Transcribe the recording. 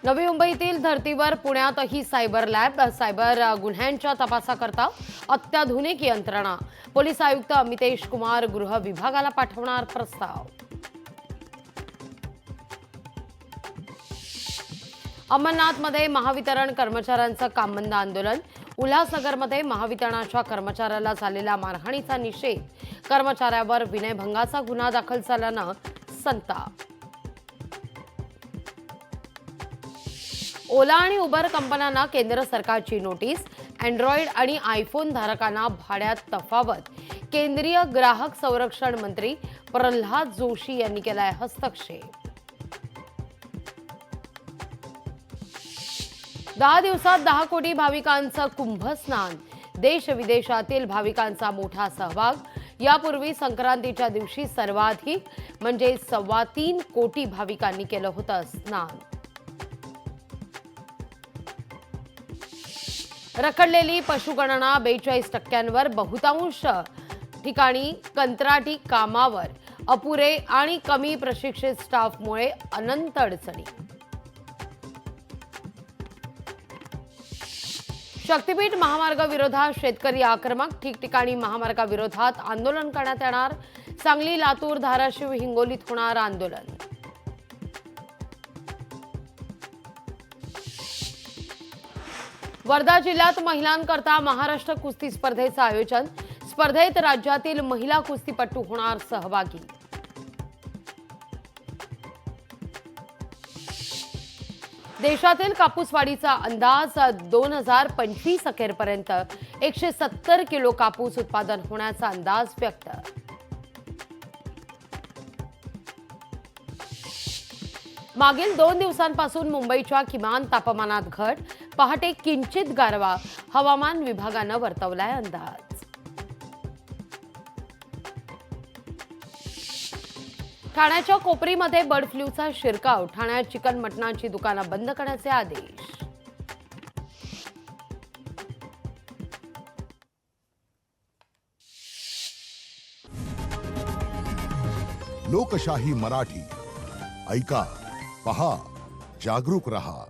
नवी मुंबईतील धर्तीवर पुण्यातही सायबर लॅब, सायबर गुन्ह्यांच्या तपासाकरता अत्याधुनिक यंत्रणा। पोलीस आयुक्त अमितेश कुमार गृह विभागाला पाठवणार प्रस्ताव। अमरनाथमध्ये महावितरण कर्मचाऱ्यांचं काम बंद आंदोलन। उल्हासनगरमध्ये महावितरणाच्या कर्मचाऱ्याला झालेल्या मारहाणीचा निषेध, कर्मचाऱ्यावर विनयभंगाचा गुन्हा दाखल झाल्यानं संताप। ओला आणि उबर कंपन्यांना केंद्र सरकारची नोटीस, अँड्रॉइड आणि आयफोन धारकांना भाड्यात तफावत। केंद्रीय ग्राहक संरक्षण मंत्री प्रल्हाद जोशी यांनी केलाय हस्तक्षेप। 10 दिवसात 10 कोटी भाविकांचं कुंभस्नान, देश विदेशातील भाविकांचा मोठा सहभाग। यापूर्वी संक्रांतीच्या दिवशी सर्वाधिक म्हणजे 3.25 कोटी भाविकांनी केलं होतं स्नान। रखडलेली पशुगणना 42%, बहुतांश ठिकाणी कंत्राटी कामावर अपुरे आणि कमी प्रशिक्षित स्टाफमुळे अनंत अडचणी। शक्तीपीठ महामार्गाविरोधात शेतकरी आक्रमक, ठिकठिकाणी महामार्गाविरोधात आंदोलन करण्यात येणार। सांगली, लातूर, धाराशिव, हिंगोलीत होणार आंदोलन। वर्धा जिल्ह्यात महिलांकरता महाराष्ट्र कुस्ती स्पर्धेचं आयोजन। स्पर्धेत राज्यातील महिला कुस्तीपटू होणार सहभागी। देशातील कापूस वाढीचा अंदाज 2025 अखेरपर्यंत 170 किलो कापूस उत्पादन होण्याचा अंदाज व्यक्त। मागील 2 दिवसांपासून मुंबईच्या किमान तापमानात घट, पहाटे किंचित गारवा, हवामान विभागानं वर्तवलाय अंदाज। ठाण्याच्या कोपरीमध्ये बर्ड फ्लूचा शिरकाव, ठाण्यात चिकन मटणाची दुकानं बंद करण्याचे आदेश। लोकशाही मराठी ऐका, पहा, जागरूक रहा।